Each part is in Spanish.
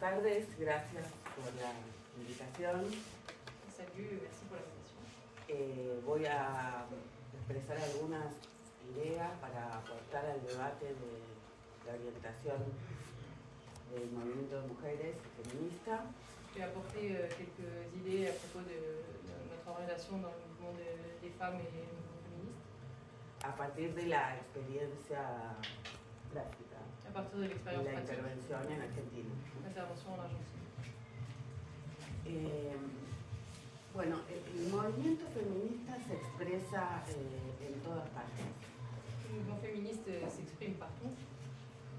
tardes, gracias por la invitación. Salut, merci pour l'invitation. Voy a expresar algunas ideas para aportar al debate de la orientación del movimiento de mujeres feminista. Je vais apporter quelques idées à propos de notre orientation dans le mouvement des femmes et le mouvement féministe. A partir de la experiencia práctica, À partir de l'expérience la pratique, intervención en Argentina. l'intervention en Argentine. Bueno, el movimiento feminista se expresa en todas partes. Le mouvement féministe s'exprime partout.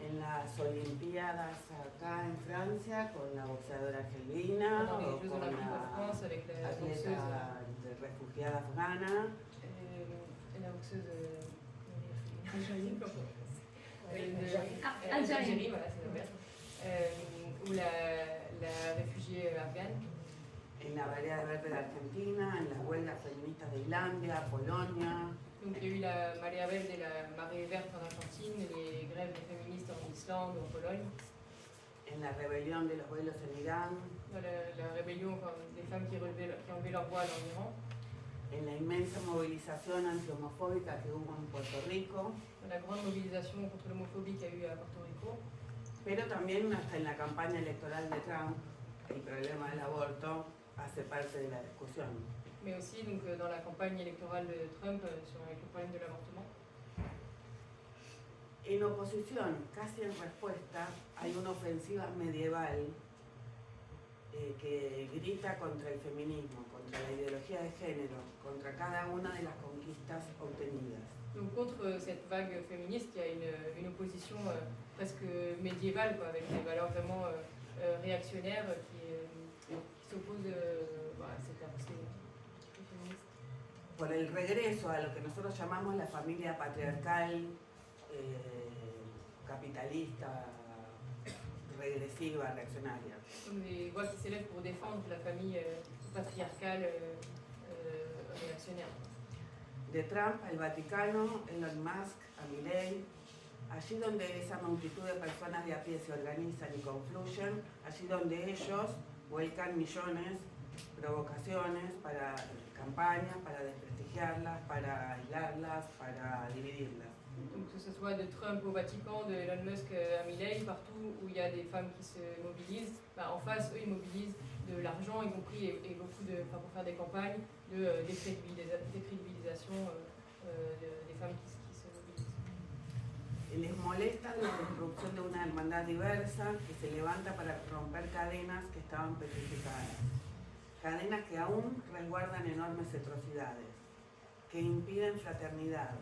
En las Olimpiadas acá en Francia con la boxeadora argelina Pendant o les Jeux con Olympiques en la France avec la boxeuse, atleta refugiada afgana. et la boxeuse Algérienne. Algérie, voilà, c'est l'inverse. Ou la réfugiée afghane. En la Marea Verde de Argentina, en las huelgas feministas de Islandia, Polonia, Donc il y a eu la Marea Verde et la Marée Verte en Argentine, les grèves des féministes en Islande ou en Pologne, en la rebelión de los vuelos en Irán, dans la rébellion des femmes qui enlevaient leur voile en Iran, en la inmensa movilización antihomofóbica que hubo en Puerto Rico, dans la grande mobilisation contre l'homophobie qu'il y a eu à Porto Rico, pero también hasta en la campaña electoral de Trump, el problema del aborto hace parte de la discusión. mais aussi donc, dans la campagne électorale de Trump avec le problème de l'avortement. En oposición, casi en respuesta, hay una ofensiva medieval que grita contra el feminismo, contra la ideología de género, contra cada una de las conquistas obtenidas. Donc contre cette vague féministe, il y a une opposition presque médiévale, quoi, avec des valeurs vraiment réactionnaires qui s'opposent à cette avancée féministe. Por el regreso a lo que nosotros llamamos la familia patriarcal, capitalista, regresiva, reaccionaria. Donc des voix qui s'élèvent pour défendre la famille patriarcale réactionnaire. De Trump al Vaticano, Elon Musk, a Milei, allí donde esa multitud de personas de a pie se organizan y confluyen, allí donde ellos vuelcan millones, provocaciones para campañas, para desprestigiarlas, para aislarlas, para dividirlas. Donc que ce soit de Trump au Vatican, de Elon Musk à Milei, partout où il y a des femmes qui se mobilisent, en face, eux, ils mobilisent de l'argent, y compris, et beaucoup pour faire des campagnes de décrédibilisation des femmes qui se mobilisent. Les molesta la disrupción de una hermandad diversa que se levanta para romper cadenas que estaban petrificadas. Cadenas que aún resguardan enormes atrocidades, que impiden fraternidad,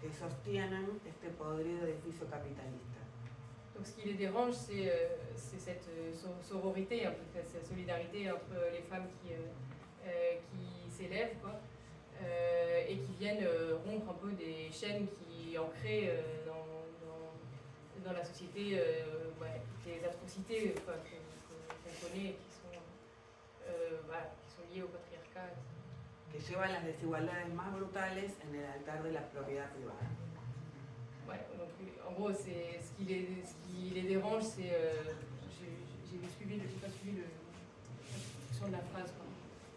que sostienen este podrido edificio capitalista. Donc ce qui les dérange, c'est cette sororité, un peu, cette solidarité entre les femmes qui s'élèvent, quoi, et qui viennent rompre un peu des chaînes qui ancrées dans la société, des atrocités qu'on connaît et qui sont liées au patriarcat. Que llevan las desigualdades más brutales en el altar de la propiedad privada. Ouais, donc en gros, ce qui les dérange, c'est. J'ai pas suivi le son de la phrase, quoi.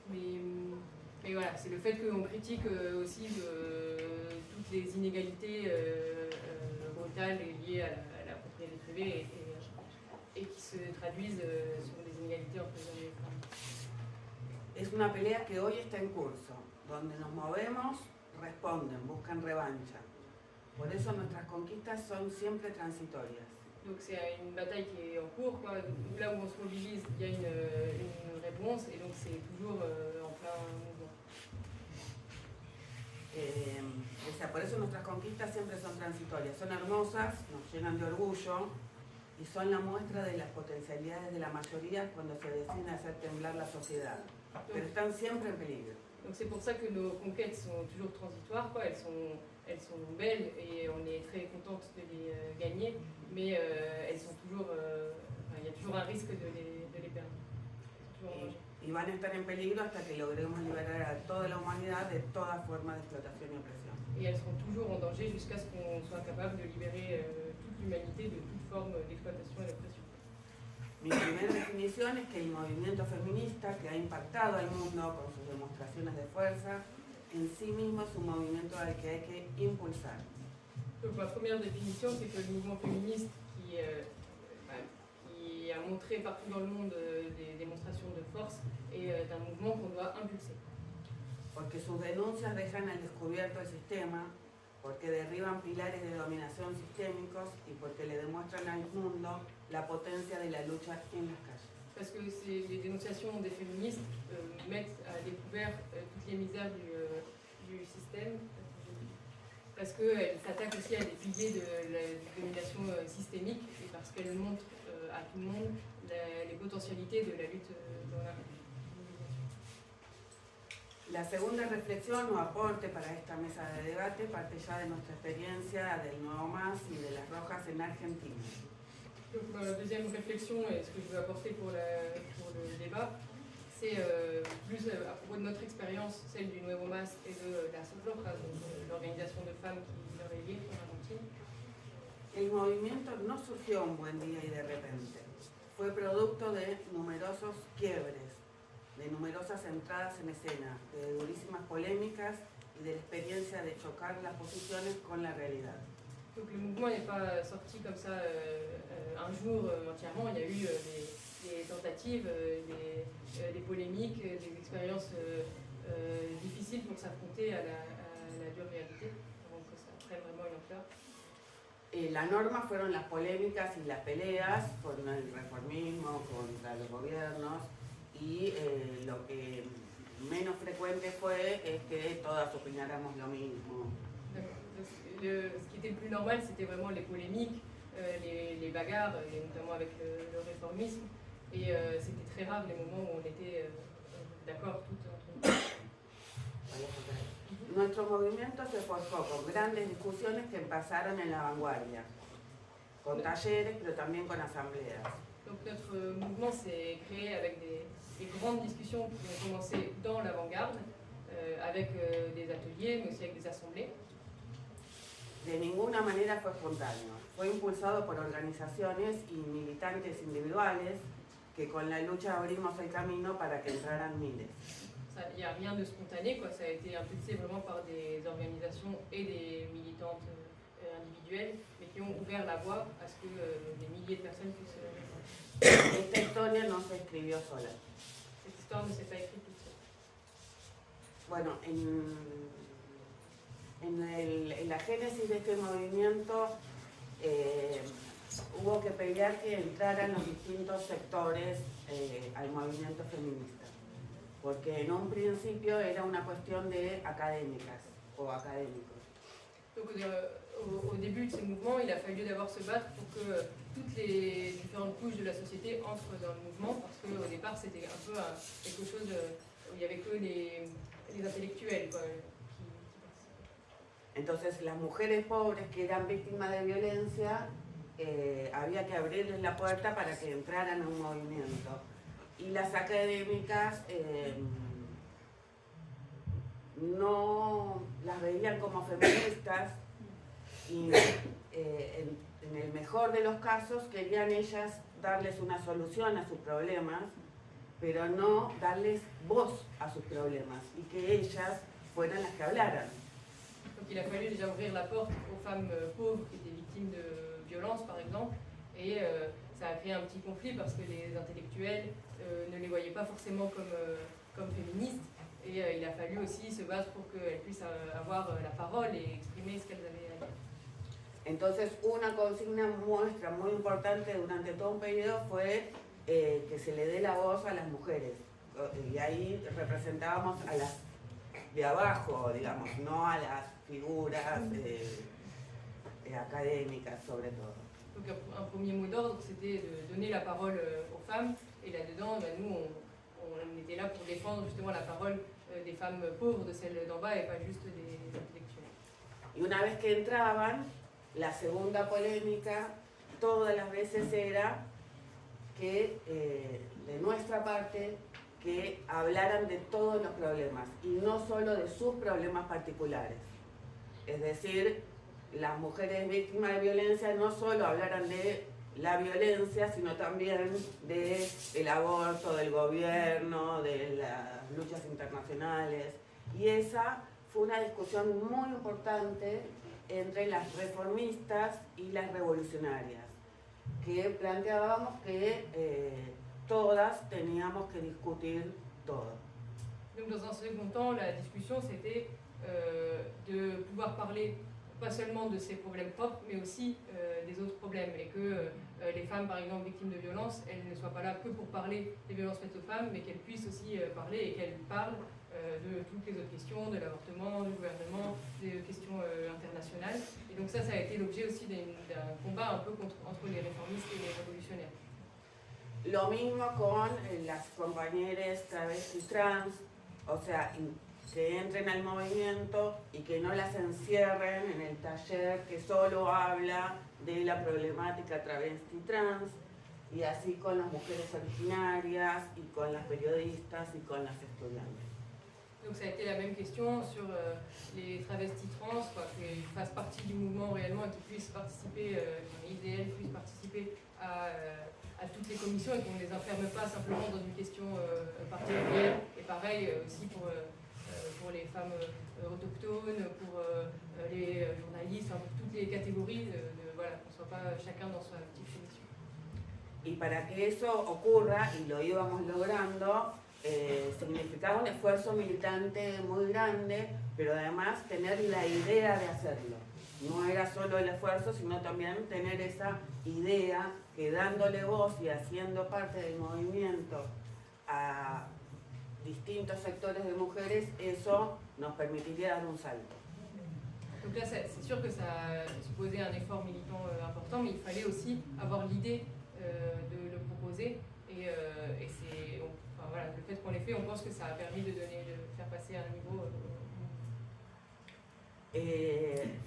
Mais voilà, c'est le fait qu'on critique aussi toutes les inégalités brutales liées à la propriété privée et qui se traduisent sur des inégalités entre les hommes et les femmes. Es una pelea que hoy está en curso, donde nos movemos, responden, buscan revancha. Por eso nuestras conquistas son siempre transitorias. Donc c'est une bataille qui est en cours, quoi. Là où on se mobilise, il y a une réponse et donc c'est toujours en plein mouvement. O sea, por eso nuestras conquistas siempre son transitorias, son hermosas, nos llenan de orgullo y son la muestra de las potencialidades de la mayoría cuando se decide hacer temblar la sociedad, pero están siempre en peligro. Donc c'est pour ça que nos conquêtes sont toujours transitoires, quoi. Elles sont belles et on est très contente de les gagner, mais elles sont toujours, il y a toujours un risque de les perdre. Toujours en danger. Y van a estar en peligro hasta que logremos liberar a toda la humanidad de toda forma de explotación y opresión. Et elles seront toujours en danger jusqu'à ce qu'on soit capable de libérer toute l'humanité de toute forme d'exploitation et d'oppression. Mi primera definición es que el movimiento feminista, que ha impactado al mundo con sus demostraciones de fuerza, en sí mismo es un movimiento al que hay que impulsar. Donc ma première définition, c'est que le mouvement féministe qui a montré partout dans le monde des démonstrations de force est un mouvement qu'on doit impulser. Porque sus denuncias dejan al descubierto el sistema, porque derriban pilares de dominación sistémicos y porque le demuestran al mundo la potencia de la lucha en las calles. Parce que les dénonciations des féministes mettent à découvert toutes les misères du système, parce qu'elles s'attaquent aussi à des piliers de la domination systémique et parce qu'elles montrent à tout le monde les potentialités de la lutte dans la mobilisation. La segunda reflexión o aporte para esta mesa de debate parte ya de nuestra experiencia del Nuevo MAS y de las Rojas en Argentina. Donc ma deuxième réflexion et ce que je veux apporter pour le débat, c'est plus à propos de notre expérience, celle du Nuevo MAS et de las Rojas, donc l'organisation de femmes qui leur est liée en Argentine. El movimiento no surgió un buen día y de repente. Fue producto de numerosos quiebres, de numerosas entradas en escena, de durísimas polémicas y de la experiencia de chocar las posiciones con la realidad. Donc le mouvement n'est pas sorti comme ça un jour entièrement, il y a eu des tentatives, des polémiques, des expériences difficiles pour s'affronter à la dure réalité, avant que ça prenne vraiment une ampleur. La norma fueron las polémicas y las peleas con el reformismo, contra los gobiernos, y lo que menos frecuente fue es que todas opináramos lo mismo. Ce qui était le plus normal, c'était vraiment les polémiques, les bagarres, et notamment avec le réformisme, et c'était très rare les moments où on était d'accord toutes entre nous. Nuestro movimiento se forjó con grandes discusiones que pasaron en la vanguardia, con talleres, pero también con asambleas. Donc notre mouvement s'est créé avec des grandes discussions qui ont commencé dans l'avant-garde, avec des ateliers, mais aussi avec des assemblées. De ninguna manera fue espontáneo. Fue impulsado por organizaciones y militantes individuales que con la lucha abrimos el camino para que entraran miles. Il n'y a rien de spontané, quoi. Ça a été impulsé vraiment par des organisations et des militantes individuelles, mais qui ont ouvert la voie à ce que des milliers de personnes puissent. Esta historia no se escribió sola. Cette histoire ne s'est pas écrite toute seule. Bueno, en la génesis de este movimiento hubo que pelear que entraran los distintos sectores al movimiento feminista, porque en un principio era una cuestión de académicas o académicos. Donc au début de ce mouvement, il a fallu d'abord se battre pour que toutes les différentes couches de la société entrent dans le mouvement, parce qu'au départ c'était un peu quelque chose où il n'y avait que les intellectuels, quoi, qui participaient. Entonces las mujeres pobres que eran víctimas de violencia, había que abrirles la puerta para que entraran a un movimiento. Y las académicas no las veían como feministas y en el mejor de los casos querían ellas darles una solución a sus problemas, pero no darles voz a sus problemas y que ellas fueran las que hablaran. Donc il a fallu déjà ouvrir la porte aux femmes pauvres qui étaient victimes de violences par exemple, et ça a créé un petit conflit parce que les intellectuels ne les voyaient pas forcément comme féministes, et il a fallu aussi se battre pour qu'elles puissent avoir la parole et exprimer ce qu'elles avaient à dire. Entonces una consigna muestra muy importante durante todo un periodo fue que se le dé la voz a las mujeres, y ahí representábamos a las de abajo, digamos, no a las figuras académicas sobre todo. Donc un premier mot d'ordre, c'était de donner la parole aux femmes, et là-dedans, nous, on était là pour défendre justement la parole des femmes pauvres, de celles d'en bas, et pas juste des intellectuels. Y una vez que entraban, la segunda polémica todas las veces era que de nuestra parte que hablaran de todos los problemas y no solo de sus problemas particulares. Es decir, las mujeres víctimas de violencia no solo hablaran de la violencia, sino también del aborto, del gobierno, de las luchas internacionales. Y esa fue una discusión muy importante entre las reformistas y las revolucionarias, que planteábamos que todas teníamos que discutir todo. Donc dans un second temps, la discussion c'était de pouvoir parler pas seulement de ses problèmes propres, mais aussi des autres problèmes, et que les femmes, par exemple, victimes de violences, elles ne soient pas là que pour parler des violences faites aux femmes, mais qu'elles puissent aussi parler et qu'elles parlent de toutes les autres questions, de l'avortement, du gouvernement, des questions internationales. Et donc ça a été l'objet aussi d'un combat un peu entre les réformistes et les révolutionnaires. Lo mismo con las compañeras travestis trans, o sea, que entren al movimiento y que no las encierren en el taller que solo habla de la problemática travesti trans, y así con las mujeres originarias y con las periodistas y con las estudiantes. Donc ça a été la même question sur les travestis trans, qu'ils fassent partie du mouvement réellement et qu'ils puissent participer, ils et elles puissent participer à toutes les commissions et qu'on ne les enferme pas simplement dans une question particulière. Et pareil aussi pour les femmes autochtones, pour les journalistes, pour toutes les catégories, voilà, qu'on ne soit pas chacun dans sa petite commission. Y para que eso ocurra, y lo íbamos logrando, significaba un esfuerzo militante muy grande, pero además tener la idea de hacerlo. No era solo el esfuerzo, sino también tener esa idea que dándole voz y haciendo parte del movimiento a distintos sectores de mujeres, eso nos permitiría dar un salto. Donc là, c'est sûr que ça supposait un effort militant important, mais il fallait aussi avoir l'idée de le proposer. Et c'est, enfin, voilà, le fait qu'on l'ait fait, on pense que ça a permis de faire passer à un niveau.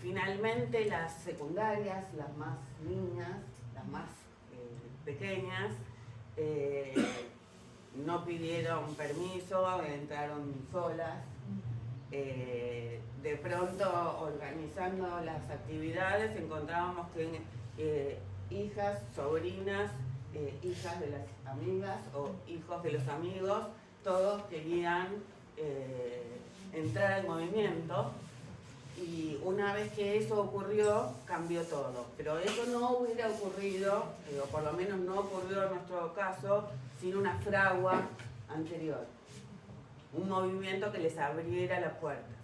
Finalmente, las secundarias, las más niñas, las más pequeñas, no pidieron permiso, entraron solas. De pronto, organizando las actividades, encontrábamos que hijas, sobrinas, hijas de las amigas o hijos de los amigos, todos querían entrar al movimiento, y una vez que eso ocurrió, cambió todo. Pero eso no hubiera ocurrido, o por lo menos no ocurrió en nuestro caso, sin una fragua anterior, un movimiento que les abriera la puerta.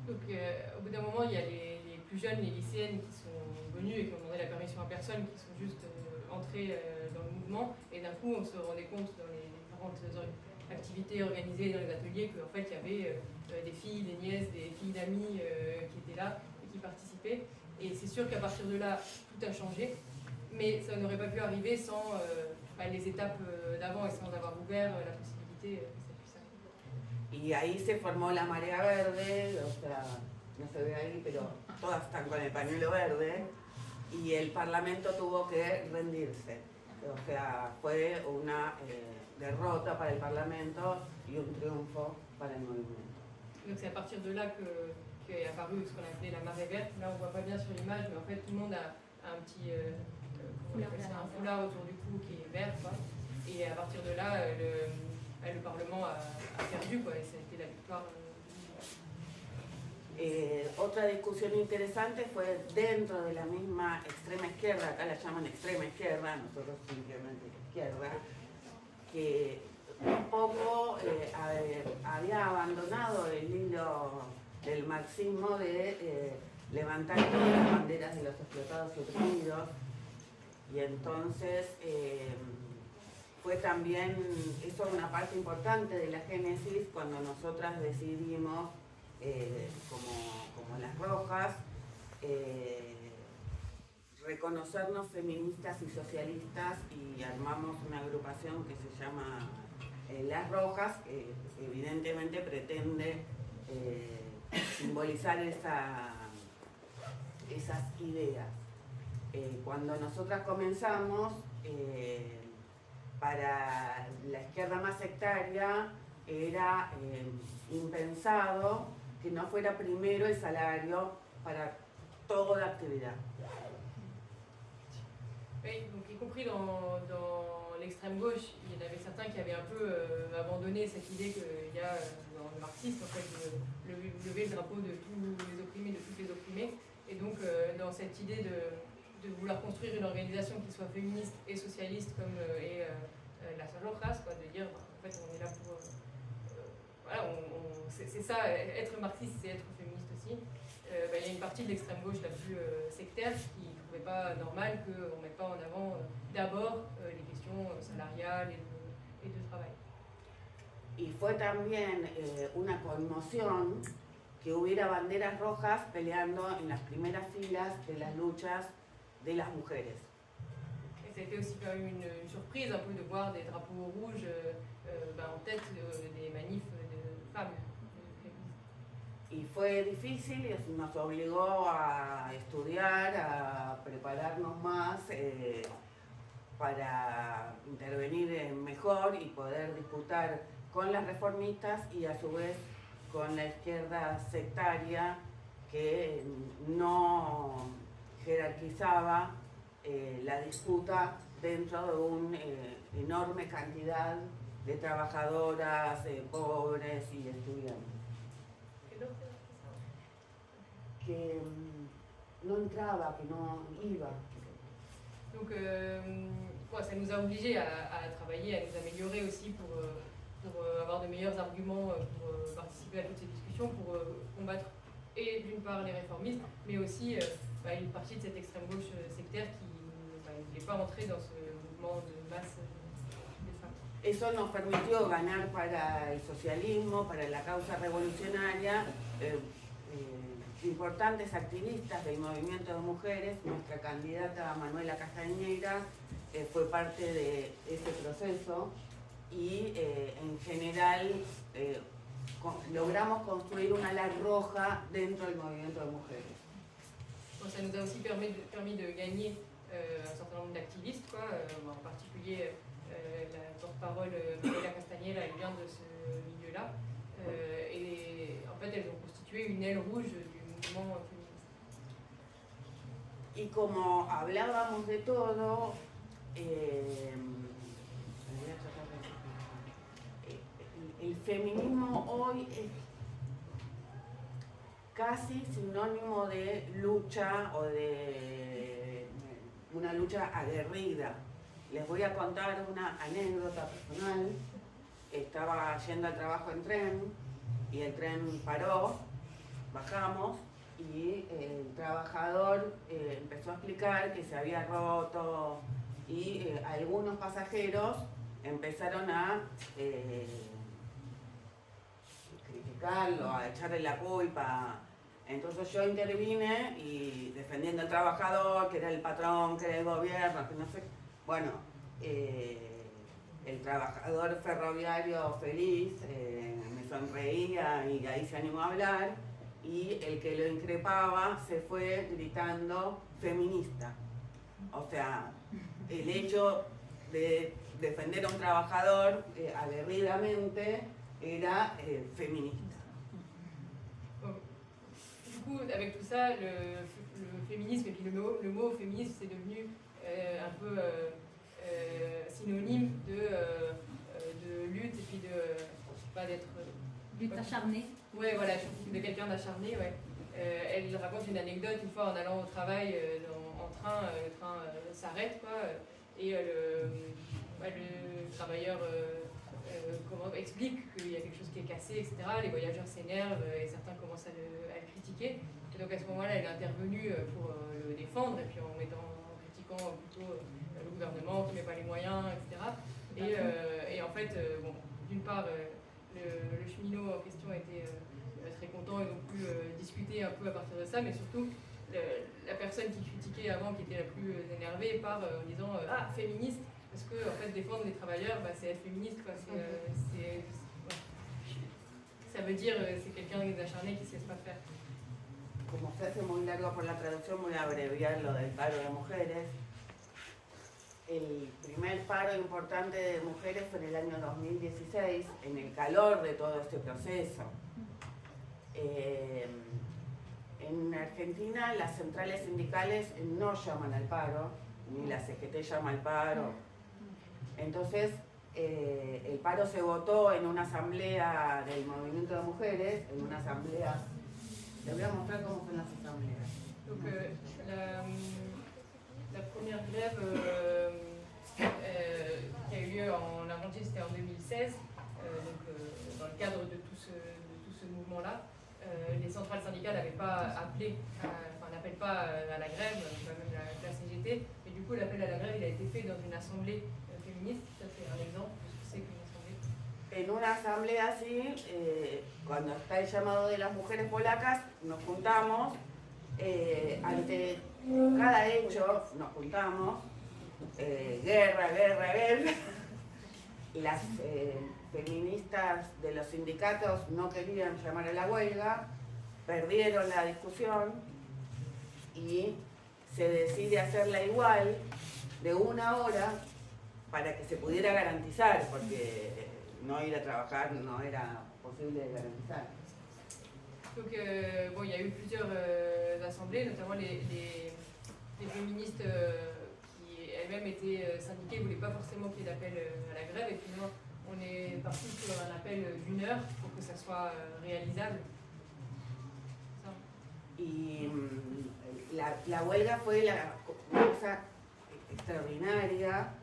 Donc au bout d'un moment, il y a les plus jeunes, les lycéennes qui sont venues et qui ont demandé la permission à personne, qui sont juste entrées dans le mouvement, et d'un coup on se rendait compte dans les différentes activités organisées dans les ateliers qu'en fait il y avait des filles, des nièces, des filles d'amis qui étaient là et qui participaient. Et c'est sûr qu'à partir de là, tout a changé, mais ça n'aurait pas pu arriver sans les étapes d'avant et sans avoir ouvert la possibilité que ça puisse arriver. Y ahí se formó la marea verde, o sea, no se ve ahí, pero todas están con el pañuelo verde, y el Parlamento tuvo que rendirse. O sea, fue una derrota para el Parlamento y un triunfo para el movimiento. Donc c'est à partir de là qu'est apparu ce qu'on appelait la marée verte. Là on voit pas bien sur l'image, mais en fait tout le monde a un petit un foulard autour du cou qui est vert, quoi. Et à partir de là, le Parlement a perdu, quoi, et ça a été la victoire. Otra discusión interesante fue dentro de la misma extrema izquierda, acá la llaman extrema izquierda, nosotros simplemente izquierda, que un poco había abandonado el hilo del marxismo de levantar todas las banderas de los explotados y oprimidos, y entonces fue también, eso una parte importante de la génesis cuando nosotras decidimos, como las rojas, reconocernos feministas y socialistas, y armamos una agrupación que se llama Las Rojas, que evidentemente pretende simbolizar esas ideas. Cuando nosotras comenzamos, para la izquierda más sectaria era impensado que no fuera primero el salario para toda actividad. Oui, donc y compris dans l'extrême gauche, il y en avait certains qui avaient un peu abandonné cette idée qu'il y a dans le marxisme en fait, de lever le drapeau de tous les opprimés, de toutes les opprimées. Et donc dans cette idée de vouloir construire une organisation qui soit féministe et socialiste comme est la Rojas, quoi, de dire en fait on est là pour... voilà, c'est ça, être marxiste c'est être féministe aussi. Il y a une partie de l'extrême gauche la plus sectaire qui ne trouvait pas normal qu'on ne mette pas en avant d'abord les questions salariales et de travail. Y fue también una conmoción que hubiera banderas rojas peleando en las primeras filas de las luchas de las mujeres. Et ça a été aussi quand même une surprise un peu de voir des drapeaux rouges en tête des manifs de femmes. Y fue difícil y nos obligó a estudiar, a prepararnos más para intervenir mejor y poder disputar con las reformistas y a su vez con la izquierda sectaria que no jerarquizaba la disputa dentro de una enorme cantidad de trabajadoras, pobres y estudiantes. Que no entraba, que no iba. Donc ça nous a obligés à travailler, à nous améliorer aussi pour avoir de meilleurs arguments pour participer à toutes ces discussions, pour combattre et d'une part les réformistes, mais aussi une partie de cette extrême gauche sectaire qui ne voulait pas entrer dans ce mouvement de masse de femmes. Eso nos permitió ganar para el socialismo, para la causa revolucionaria, importantes activistas del movimiento de mujeres. Nuestra candidata Manuela Castañeira fue parte de ese proceso y en general logramos construir una ala roja dentro del movimiento de mujeres. Bon, ça nous a aussi permis de gagner un certain nombre d'activistes, en particulier la porte-parole Manuela Castañeira, elle vient de ce milieu-là, et en fait elles ont constitué une aile rouge du mouvement féministe. Y como hablábamos de todo, el feminismo hoy es casi sinónimo de lucha o de una lucha aguerrida. Les voy a contar una anécdota personal. Estaba yendo al trabajo en tren y el tren paró, bajamos y el trabajador empezó a explicar que se había roto y algunos pasajeros empezaron a criticarlo, a echarle la culpa. Entonces yo intervine y defendiendo al trabajador, que era el patrón, que era el gobierno, que no sé. Bueno, el trabajador ferroviario feliz me sonreía y ahí se animó a hablar, y el que lo increpaba se fue gritando feminista. O sea, el hecho de defender a un trabajador aguerridamente era feminista. Du coup, avec tout ça, le féminisme et puis le mot féminisme, c'est devenu un peu synonyme de lutte et puis d'être... Lutte acharnée. Ouais, voilà, de quelqu'un d'acharné, ouais. Elle raconte une anecdote, une fois en allant au travail en train, le train s'arrête, quoi, et le travailleur explique qu'il y a quelque chose qui est cassé, etc. Les voyageurs s'énervent et certains commencent à le critiquer. Et donc à ce moment-là, elle est intervenue pour le défendre, et puis en critiquant plutôt le gouvernement qui ne met pas les moyens, etc. Et en fait, bon, d'une part, le cheminot en question était très content et donc pu discuter un peu à partir de ça, mais surtout la personne qui critiquait avant, qui était la plus énervée, part en disant ah, féministe, parce que en fait défendre les travailleurs, c'est être féministe, quoi. Ça veut dire c'est quelqu'un d'acharné qui ne se laisse pas faire. Como se hace muy largo por la traducción, voy a abreviar lo del paro de mujeres. El primer paro importante de mujeres fue en el año 2016, en el calor de todo este proceso. En Argentina las centrales sindicales no llaman al paro, ni la CGT llama al paro. Entonces, el paro se votó en una asamblea del movimiento de mujeres, en una asamblea. Les voy a mostrar cómo son las asambleas. Donc la première grève qui a eu lieu en Argentine, c'était en 2016. Dans le cadre de tout ce mouvement-là, les centrales syndicales n'avaient pas appelé, n'appellent pas à la grève, même la CGT, mais du coup l'appel à la grève il a été fait dans une assemblée féministe. Ça c'est un exemple de ce que c'est qu'une assemblée. En una asamblea así, cuando está el llamado de las mujeres polacas, nos juntamos, ante cada hecho nos juntamos, guerra, guerra, guerra. Las feministas de los sindicatos no querían llamar a la huelga, perdieron la discusión y se decide hacerla igual de 1 hora para que se pudiera garantizar, porque no ir a trabajar no era posible de garantizar. Donc bon, il y a eu plusieurs assemblées, notamment les féministes qui elles-mêmes étaient syndiquées ne voulaient pas forcément qu'il y ait d'appel à la grève, et finalement on est parti sur un appel d'1 heure pour que ça soit réalisable. Ça. Y la huelga fue una cosa extraordinaria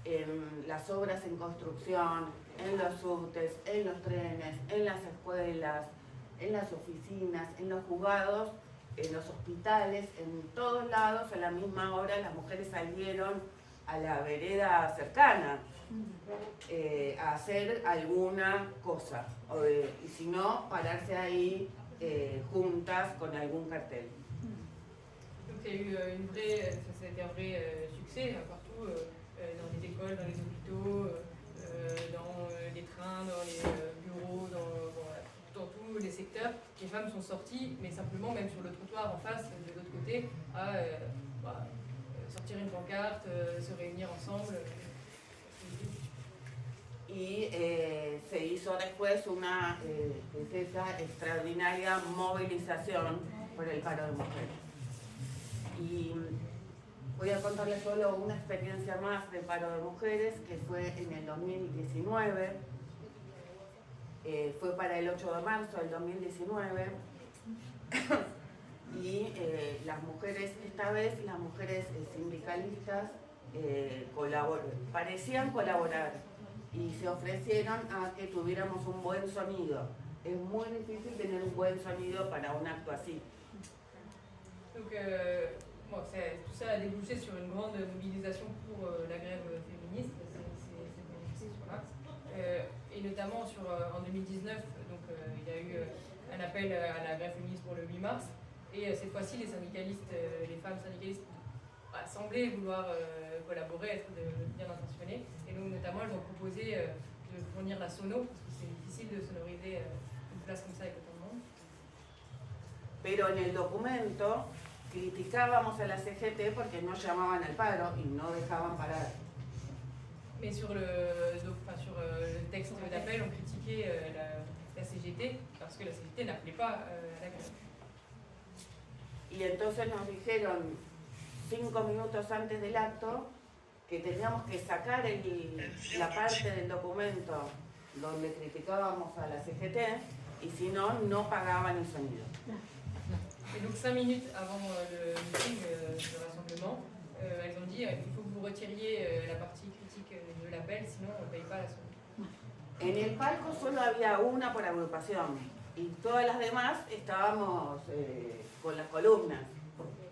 en las obras en construcción, en los subtes, en los trenes, en las escuelas, en las oficinas, en los juzgados, en los hospitales, en todos lados a la misma hora las mujeres salieron a la vereda cercana a hacer alguna cosa, y si no, pararse ahí juntas con algún cartel. Donc il y a eu ça a été un vrai succès partout, dans les écoles, dans les hôpitaux, dans les trains, dans les bureaux, dans tous les secteurs. Les femmes sont sorties, mais simplement même sur le trottoir en face, de l'autre côté, à sortir une pancarte, se réunir ensemble. Y se hizo después esa extraordinaria movilización por el paro de mujeres. Y voy a contarles solo una experiencia más de paro de mujeres, que fue en el 2019. Fue para el 8 de marzo del 2019. Y las mujeres, esta vez las mujeres sindicalistas parecían colaborar y se ofrecieron a que tuviéramos un buen sonido. Es muy difícil tener un buen sonido para un acto así. Donc, bon, tout ça a débouché sur une grande mobilisation pour la grève féministe, ces manifestations-là. Et notamment en 2019, donc, il y a eu un appel à la grève féministe pour le 8 mars. Et cette fois-ci, les syndicalistes, les femmes syndicalistes semblaient vouloir collaborer, être bien intentionnées. Et donc, notamment, elles ont proposé de fournir la sono, parce que c'est difficile de sonoriser une place comme ça avec autant de monde. Pero en el documento criticábamos a la CGT porque no llamaban al paro y no dejaban parar. Mais sur le texte d'appel, on critiquait la CGT parce que la CGT n'appelait pas à la grève. Y entonces nos dijeron 5 minutos antes del acto que teníamos que sacar la parte del documento donde criticábamos a la CGT y si no, no pagaban el sonido. Et donc 5 minutes avant le meeting de rassemblement, elles ont dit il faut que vous retiriez la partie critique de l'appel, sinon on ne paye pas la sono. En el palco solo había una por agrupación y todas las demás estábamos con las columnas.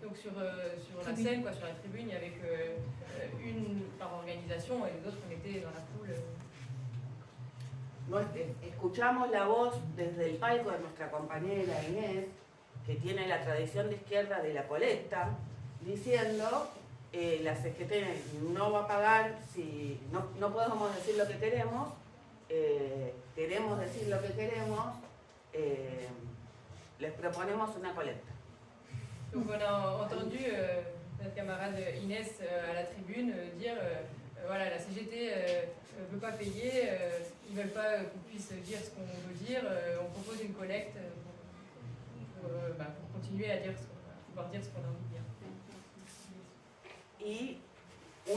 Donc sur la scène, sur la tribune, il n'y avait qu'une par organisation et les autres on était dans la foule. Escuchamos la voz desde el palco de nuestra compañera Inés, que tiene la tradición de izquierda de la colecta, diciendo la CGT no va a pagar, si no podemos decir lo que queremos decir lo que queremos, les proponemos una colecta. Donc on a entendu notre camarade Inès à la tribune dire voilà, la CGT ne veut pas payer, ils ne veulent pas qu'on puisse dire ce qu'on veut dire, on propose une collecte pour continuer à pouvoir dire ce qu'on a envie de dire. Y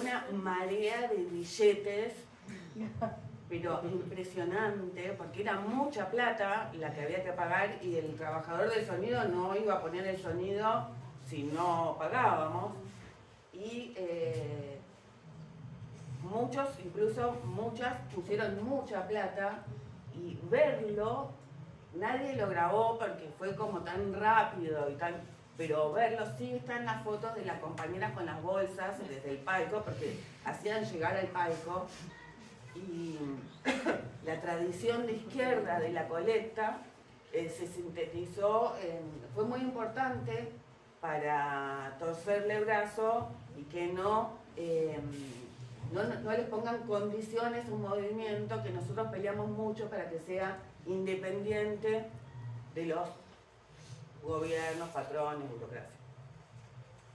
una marea de billetes, pero impresionante, porque era mucha plata la que había que pagar y el trabajador del sonido no iba a poner el sonido si no pagábamos. Y muchos, incluso muchas, pusieron mucha plata y verlo, nadie lo grabó porque fue como tan rápido y tan... Pero verlo, sí están las fotos de las compañeras con las bolsas desde el palco, porque hacían llegar al palco. Y la tradición de izquierda de la colecta se sintetizó, fue muy importante para torcerle el brazo y que no les pongan condiciones a un movimiento que nosotros peleamos mucho para que sea independiente de los gouvernements, patrones, burocratie.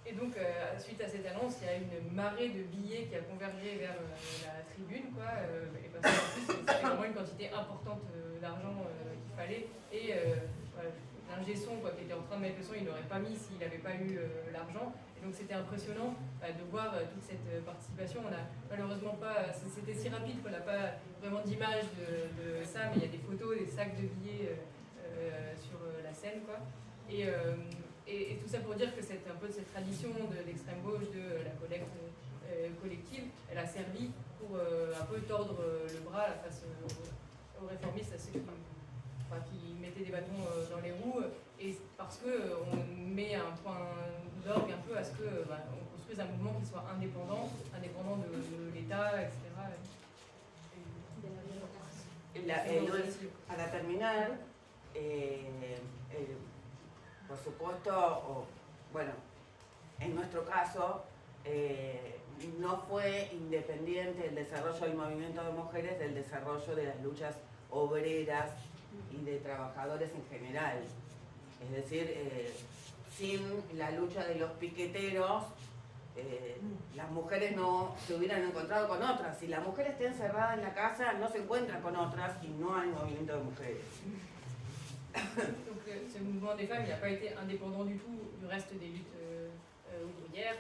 Et donc, suite à cette annonce, il y a une marée de billets qui a convergé vers la tribune, quoi, et parce qu'en plus, c'était vraiment une quantité importante d'argent qu'il fallait. Et voilà, l'ingé son, quoi, qui était en train de mettre le son, il n'aurait pas mis s'il n'avait pas eu l'argent. Et donc, c'était impressionnant de voir toute cette participation. On n'a malheureusement pas, c'était si rapide qu'on n'a pas vraiment d'image de ça, mais il y a des photos, des sacs de billets sur la scène, quoi. Et tout ça pour dire que c'est un peu cette tradition de l'extrême gauche, de la collecte collective, elle a servi pour un peu tordre le bras face aux réformistes, à ceux qui mettaient des bâtons dans les roues, et parce qu'on met un point d'orgue un peu à ce qu'on construise un mouvement qui soit indépendant de l'État, etc. Para terminar, por supuesto, bueno, en nuestro caso, no fue independiente el desarrollo del movimiento de mujeres del desarrollo de las luchas obreras y de trabajadores en general. Es decir, sin la lucha de los piqueteros, las mujeres no se hubieran encontrado con otras. Si la mujer está encerrada en la casa, no se encuentra con otras y no hay movimiento de mujeres. Donc ce mouvement des femmes, il n'a pas été indépendant du tout du reste des luttes ouvrières.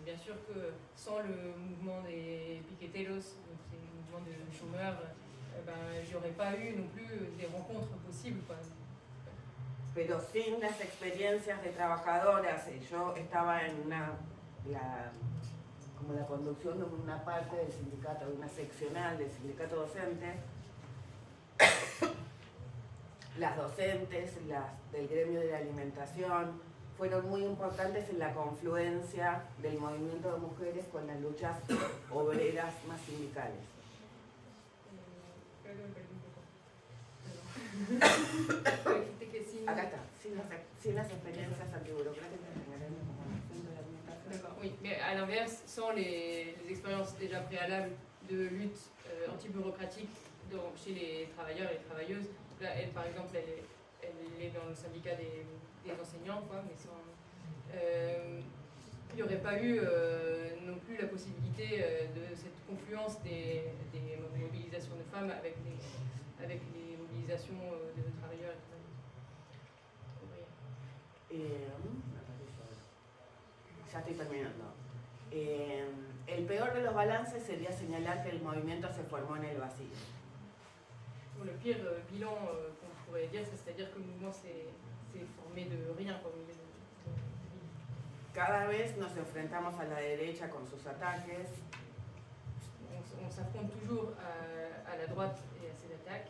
Bien sûr que sans le mouvement des piqueteros, donc c'est le mouvement de chômeurs, il n'y aurait pas eu non plus des rencontres possibles, quoi. Pero sin las experiencias de trabajadoras, yo estaba en como la conducción de una parte del sindicato, de una seccional del sindicato docente. Las docentes, las del gremio de la alimentación, fueron muy importantes en la confluencia del movimiento de mujeres con las luchas obreras más sindicales. Acá está, sin las experiencias antiburocráticas en el gremio como el centro de la alimentación. D'accord, oui, mais à l'inverse, sans les expériences déjà préalables de lutte anti-bureaucratique chez les travailleurs et les travailleuses. Là, elle, par exemple, elle est dans le syndicat des enseignants, quoi, mais sans, il n'y aurait pas eu non plus la possibilité de cette confluence des mobilisations de femmes avec les mobilisations de travailleurs et Ya estoy terminando. El peor de los balances sería señalar que el movimiento se formó en el vacío. Le pire bilan qu'on pourrait dire, c'est-à-dire que le mouvement s'est formé de rien, quoi. Cada vez nos enfrentamos a la derecha con sus ataques. On s'affronte toujours à la droite et à ses attaques.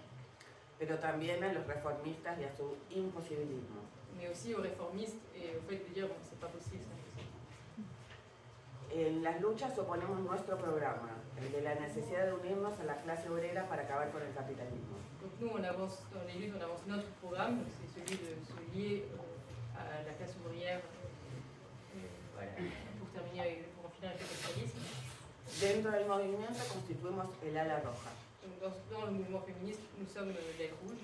Pero también a los reformistas y a su imposibilismo. Mais aussi aux réformistes et au fait de dire bon, c'est pas possible, c'est impossible. En las luchas oponemos nuestro programa, el de la necesidad de unirnos a la clase obrera para acabar con el capitalismo. Donc nous, on avance dans les luttes, on avance notre programme, c'est celui de se lier à la classe ouvrière voilà, pour en finir avec le capitalisme. Dentro del movimiento constituimos el ala roja. Donc dans le mouvement féministe, nous sommes l'aile rouge.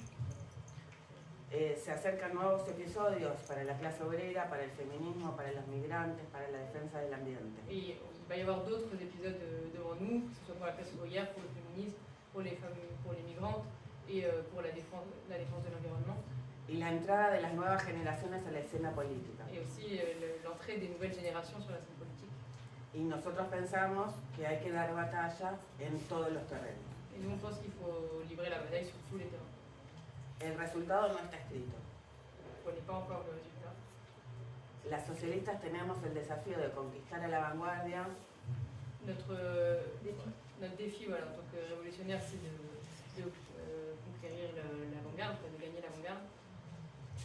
Se acercan nuevos episodios para la clase obrera, para el feminismo, para los migrantes, para la defensa del ambiente. Et il va y avoir d'autres épisodes devant nous, que ce soit pour la classe ouvrière, pour le féminisme, pour les femmes, pour les migrantes et pour la défense de l'environnement. Y la entrada de las nuevas generaciones a la escena política. Et aussi l'entrée des nouvelles générations sur la scène politique. Y nosotros pensamos que hay que dar batalla en todos los terrenos. Et nous, on pense qu'il faut livrer la bataille sur tous les terrains. El resultado no está escrito. On ne connaît pas encore le résultat. Las socialistas tenemos el desafío de conquistar a la vanguardia Notre défi voilà, en tant que révolutionnaire, c'est de conquérir l'avant-garde, de gagner l'avant-garde,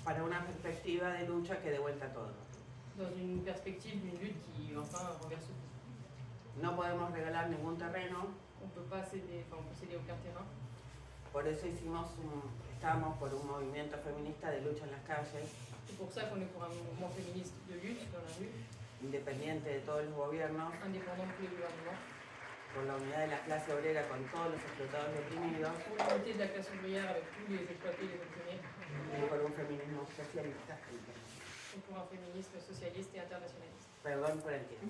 para una perspectiva de lucha que dé vuelta a todo. dans une perspective d'une lutte qui enfin renverse tout. No podemos regalar ningún terreno, On ne peut pas céder, enfin, on peut céder aucun terrain. por eso estábamos por un movimiento feminista de lucha en las calles, C'est pour ça qu'on est pour un mouvement féministe de lutte dans la rue, independiente de todos los gobiernos, indépendant de tous les gouvernements, por la unidad de la clase obrera con todos los explotados y oprimidos, pour l'unité de la classe ouvrière avec tous les exploités et les opprimés, y por un feminismo socialista. et pour un féminisme socialiste et internationaliste. Perdón por el tiempo.